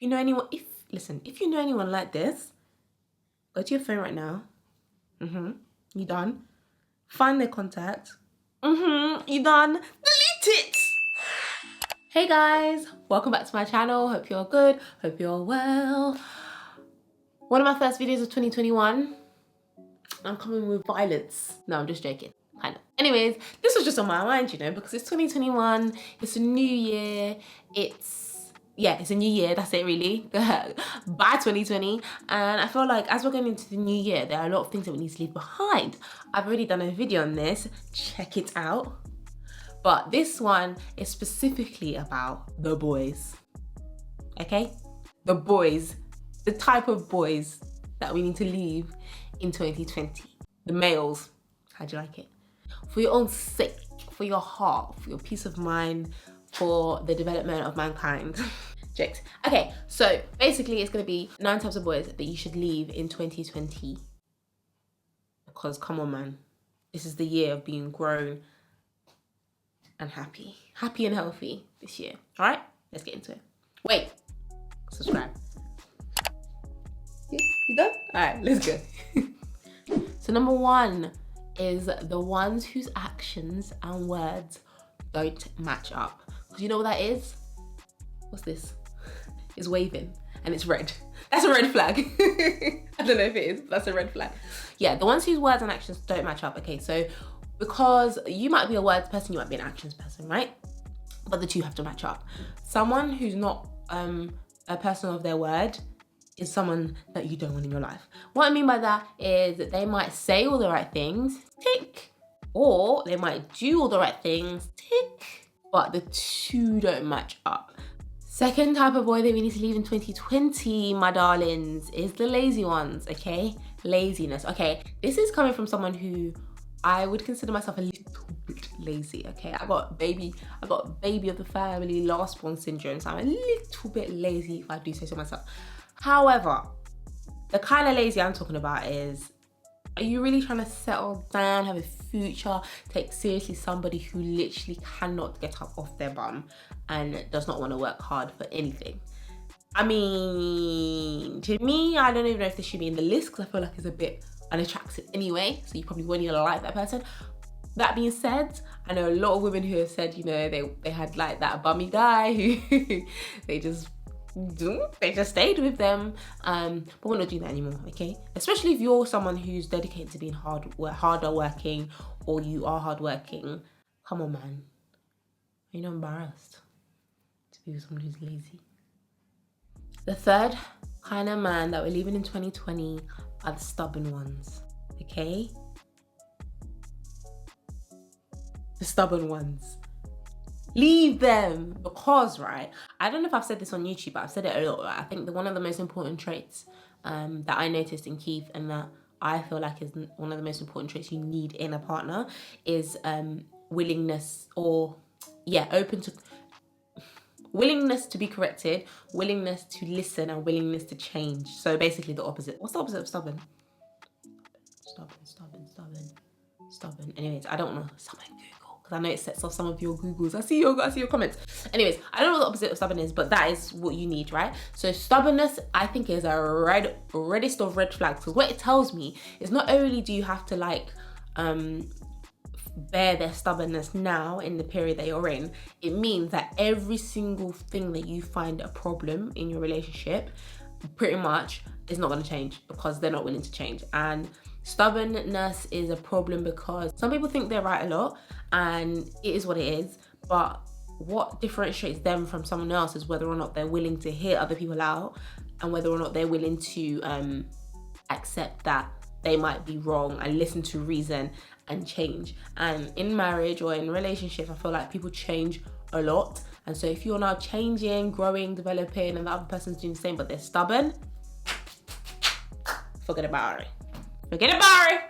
You know anyone, if you know anyone like this, go to your phone right now. You done? Find their contact. You done? Delete it! Hey guys, welcome back to my channel. Hope you're good, hope you're well. One of my first videos of 2021. I'm coming with violence. No, I'm just joking, kind of. Anyways, this was just on my mind, you know, because it's 2021, it's a new year, it's a new year, that's it really. Bye 2020. And I feel like as we're going into the new year, there are a lot of things that we need to leave behind. I've already done a video on this, check it out. But this one is specifically about the boys, okay? The boys, the type of boys that we need to leave in 2020. The males, how do you like it? For your own sake, for your heart, for your peace of mind, for the development of mankind. Jokes. Okay, so basically it's gonna be 9 types of boys that you should leave in 2020. Because come on man, this is the year of being grown and happy and healthy this year. All right, let's get into it. Wait, subscribe. You done? All right, let's go. So number 1 is the ones whose actions and words don't match up. Because you know what that is? What's this? It's waving and it's red. That's a red flag. I don't know if it is, but that's a red flag. Yeah, the ones whose words and actions don't match up. Okay, so because you might be a words person, you might be an actions person, right? But the two have to match up. Someone who's not a person of their word is someone that you don't want in your life. What I mean by that is that they might say all the right things, tick, or they might do all the right things, tick, but the two don't match up. Second type of boy that we need to leave in 2020, my darlings, is the lazy ones, okay? Laziness, okay? This is coming from someone who I would consider myself a little bit lazy, okay? I got baby of the family, last born syndrome, so I'm a little bit lazy if I do say so myself. However, the kind of lazy I'm talking about is, are you really trying to settle down, have a future, take seriously somebody who literally cannot get up off their bum and does not want to work hard for anything? I mean, to me, I don't even know if this should be in the list because I feel like it's a bit unattractive anyway, so you probably won't even like that person. That being said, I know a lot of women who have said, you know, they had like that bummy guy who they just stayed with them, but we're not doing that anymore, okay? Especially if you're someone who's dedicated to being harder working, or you are hardworking. Come on, man. Are you not embarrassed to be with someone who's lazy? The third kind of man that we're leaving in 2020 are the stubborn ones, okay? The stubborn ones. Leave them, because, right, I don't know if I've said this on YouTube, but I've said it a lot. I think one of the most important traits that I noticed in Keith, and that I feel like is one of the most important traits you need in a partner, is willingness, or willingness to be corrected, willingness to listen, and willingness to change. So basically the opposite. What's the opposite of stubborn? Stubborn. Anyways, I don't know. Someone Google, because I know it sets off some of your Googles. I see your comments. Anyways, I don't know what the opposite of stubborn is, but that is what you need, right? So stubbornness, I think, is a reddest of red flags, because what it tells me is not only do you have to like bear their stubbornness now in the period that you're in, it means that every single thing that you find a problem in your relationship pretty much is not going to change, because they're not willing to change. And stubbornness is a problem because some people think they're right a lot, and it is what it is, but what differentiates them from someone else is whether or not they're willing to hear other people out, and whether or not they're willing to accept that they might be wrong and listen to reason and change. And in marriage or in relationships, I feel like people change a lot. And so if you're now changing, growing, developing, and the other person's doing the same, but they're stubborn, forget about it. Forget about it.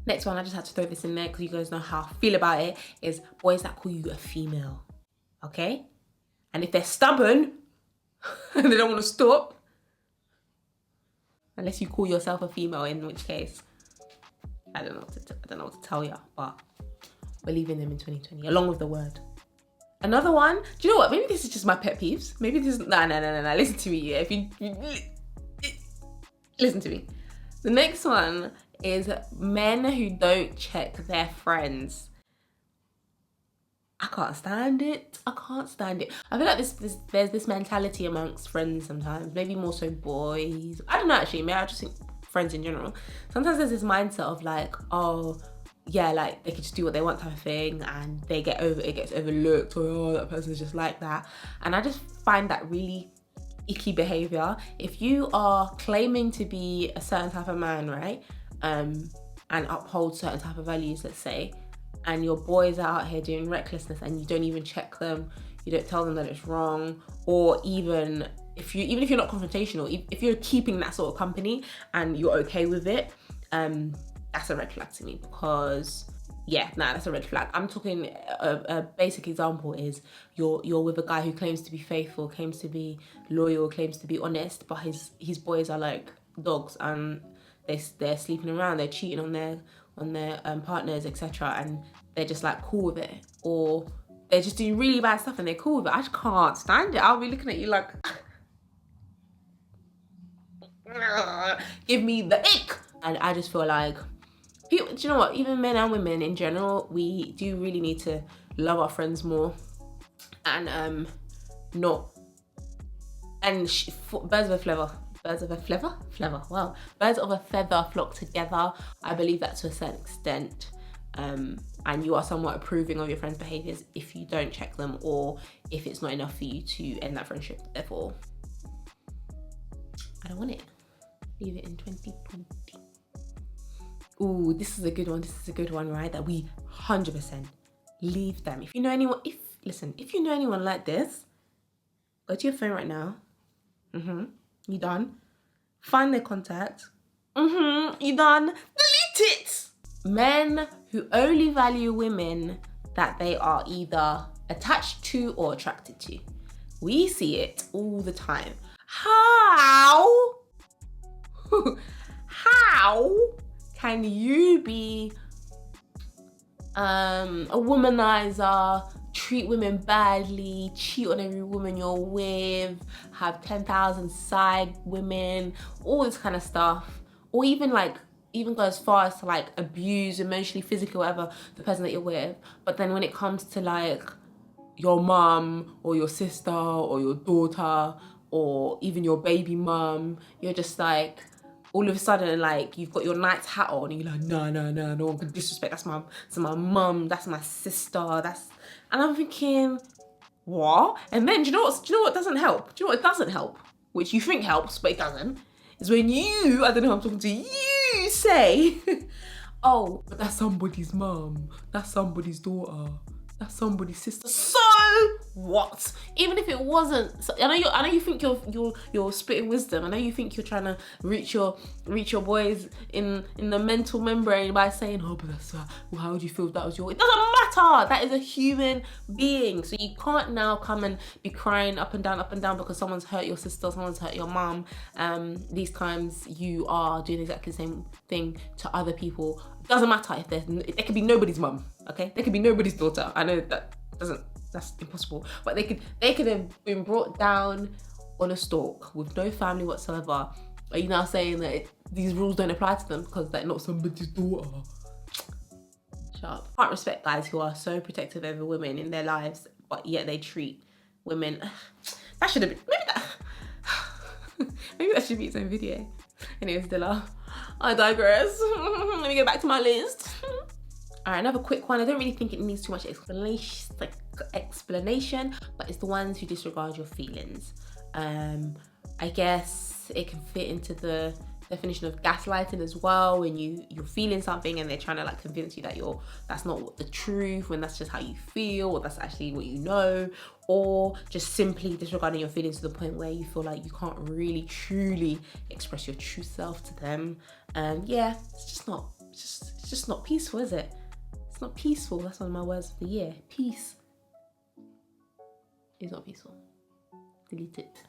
Next one, I just had to throw this in there because you guys know how I feel about it, is boys that call you a female, okay? And if they're stubborn and they don't want to stop, unless you call yourself a female, in which case, I don't know what to tell you, but we're leaving them in 2020, along with the word. Another one, do you know what? Maybe this is just my pet peeves. Maybe this is, no. Listen to me, yeah. If you listen to me. The next one is men who don't check their friends. I can't stand it. I feel like there's this mentality amongst friends sometimes, maybe more so boys. I don't know actually, maybe I just think friends in general. Sometimes there's this mindset of like, oh, yeah, like they could just do what they want type of thing and it gets overlooked, or oh, that person's just like that. And I just find that really icky behavior. If you are claiming to be a certain type of man, right, and uphold certain type of values, let's say, and your boys are out here doing recklessness and you don't even check them, you don't tell them that it's wrong, or even if you're not confrontational, if you're keeping that sort of company and you're okay with it, that's a red flag to me, because that's a red flag. I'm talking a basic example is you're with a guy who claims to be faithful, claims to be loyal, claims to be honest, but his boys are like dogs and they're sleeping around, they're cheating on their partners, etc., and they're just like cool with it, or they're just doing really bad stuff and they're cool with it. I just can't stand it. I'll be looking at you like, give me the ick. And I just feel like, do you know what? Even men and women in general, we do really need to love our friends more, and birds of a feather flock together. I believe that to a certain extent. And you are somewhat approving of your friends' behaviors if you don't check them, or if it's not enough for you to end that friendship. Therefore, I don't want it. Leave it in 2020. Ooh, this is a good one, right? That we 100% leave them. If you know anyone, if you know anyone like this, go to your phone right now. You done? Find their contact. You done? Delete it! Men who only value women that they are either attached to or attracted to. We see it all the time. How can you be a womanizer, treat women badly, cheat on every woman you're with, have 10,000 side women, all this kind of stuff, or even go as far as to like abuse emotionally, physically, whatever, the person that you're with. But then when it comes to like your mum or your sister or your daughter or even your baby mum, you're just like, all of a sudden, like, you've got your knight's hat on and you're like, no one can disrespect. That's my mum, that's my sister, and I'm thinking, what? And then do you know what doesn't help? Do you know what doesn't help? Which you think helps, but it doesn't. Is when you, I don't know who I'm talking to, you say, oh, but that's somebody's mum, that's somebody's daughter, that's somebody's sister. So what? Even if it wasn't, I know you think you're spitting wisdom. I know you think you're trying to reach your boys in the mental membrane by saying, oh, but that's well, how would you feel if that was your? It doesn't matter. That is a human being. So you can't now come and be crying up and down because someone's hurt your sister, someone's hurt your mum. These times you are doing exactly the same thing to other people. It doesn't matter if there could be nobody's mum. Okay, there could be nobody's daughter. I know that's impossible, but they could have been brought down on a stalk with no family whatsoever. Are you now saying that these rules don't apply to them because they're not somebody's daughter? Shut up. I can't respect guys who are so protective over women in their lives, but yet they treat women. That should have been maybe that should be its own video. Anyways, Adella, I digress. Let me go back to my list. All right, another quick one. I don't really think it needs too much explanation, but it's the ones who disregard your feelings. I guess it can fit into the definition of gaslighting as well, when you're feeling something and they're trying to like convince you that that's not the truth, when that's just how you feel, or that's actually what you know, or just simply disregarding your feelings to the point where you feel like you can't really truly express your true self to them. It's just not peaceful, is it? It's not peaceful. That's one of my words of the year. Peace is not peaceful. Delete it.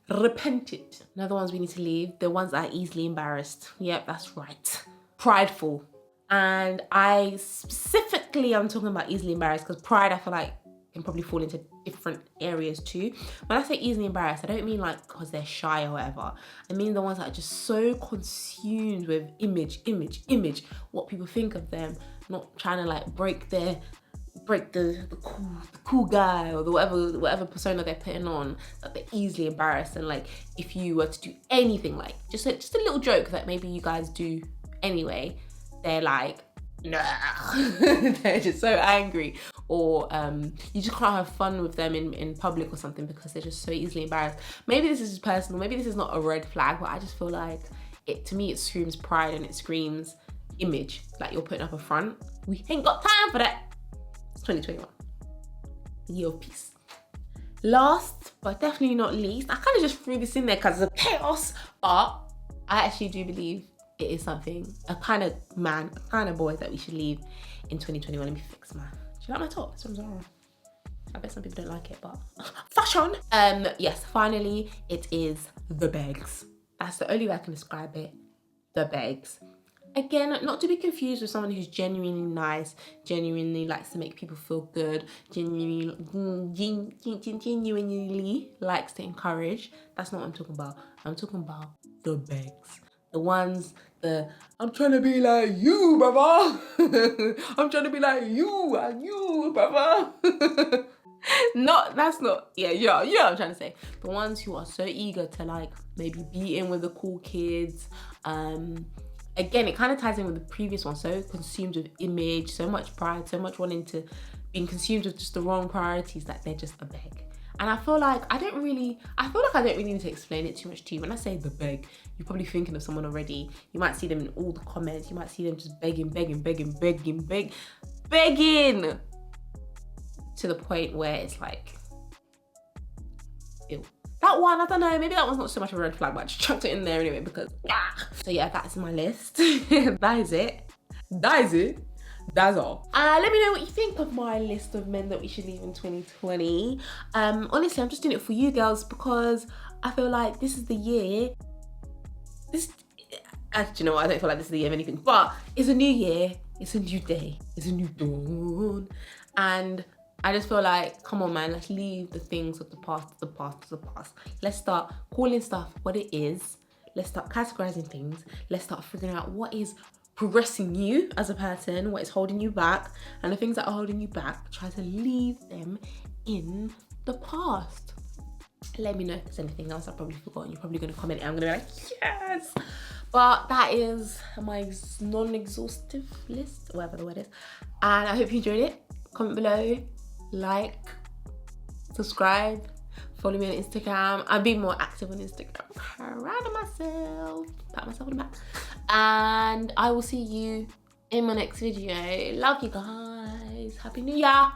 Repent it. Another ones we need to leave. The ones that are easily embarrassed. Yep, that's right. Prideful. And I specifically, I'm talking about easily embarrassed because pride, I feel like can probably fall into different areas too. When I say easily embarrassed, I don't mean like because they're shy or whatever. I mean the ones that are just so consumed with image, what people think of them, not trying to like break the cool guy or the whatever persona they're putting on, that they're easily embarrassed. And like if you were to do anything, like just a little joke that maybe you guys do anyway, they're like, nah. They're just so angry. Or you just can't have fun with them in public or something because they're just so easily embarrassed. Maybe this is just personal, maybe this is not a red flag, but I just feel like to me it screams pride and it screams image, like you're putting up a front. We ain't got time for that. It's 2021, the year of peace. Last but definitely not least, I kind of just threw this in there because of chaos, but I actually do believe it is something, a kind of man, a kind of boy that we should leave in 2021. Let me fix my, do you like my top? It's from Zara. I bet some people don't like it, but fashion. Yes, finally, it is the begs. That's the only way I can describe it, the begs. Again, not to be confused with someone who's genuinely nice, genuinely likes to make people feel good, genuinely likes to encourage. That's not what I'm talking about. I'm talking about the begs. The ones, I'm trying to be like you, brother. I'm trying to be like you and you, brother. You know what I'm trying to say. The ones who are so eager to like maybe be in with the cool kids. Again, it kind of ties in with the previous one. So consumed with image, so much pride, so much being consumed with just the wrong priorities that they're just a beg. And I feel like I don't really need to explain it too much to you. When I say the beg, you're probably thinking of someone already. You might see them in all the comments. You might see them just begging to the point where it's like, ew. That one, I don't know, maybe that one's not so much of a red flag, but I just chucked it in there anyway because, So yeah, that's my list. That is it. That's all. Let me know what you think of my list of men that we should leave in 2020. Honestly, I'm just doing it for you girls because I feel like this is the year. Actually, you know what? I don't feel like this is the year of anything, but it's a new year. It's a new day. It's a new dawn. And I just feel like, come on, man, let's leave the things of the past to the past to the past. Let's start calling stuff what it is. Let's start categorizing things. Let's start figuring out what is progressing you as a person, what is holding you back, and the things that are holding you back, try to leave them in the past. Let me know if there's anything else I've probably forgotten. You're probably going to comment and I'm going to be like, yes. But that is my non-exhaustive list, whatever the word is. And I hope you enjoyed it. Comment below, like, subscribe, follow me on Instagram. I'm being more active on Instagram. Proud of myself. Pat myself on the back. And I will see you in my next video. Love you guys. Happy New Year.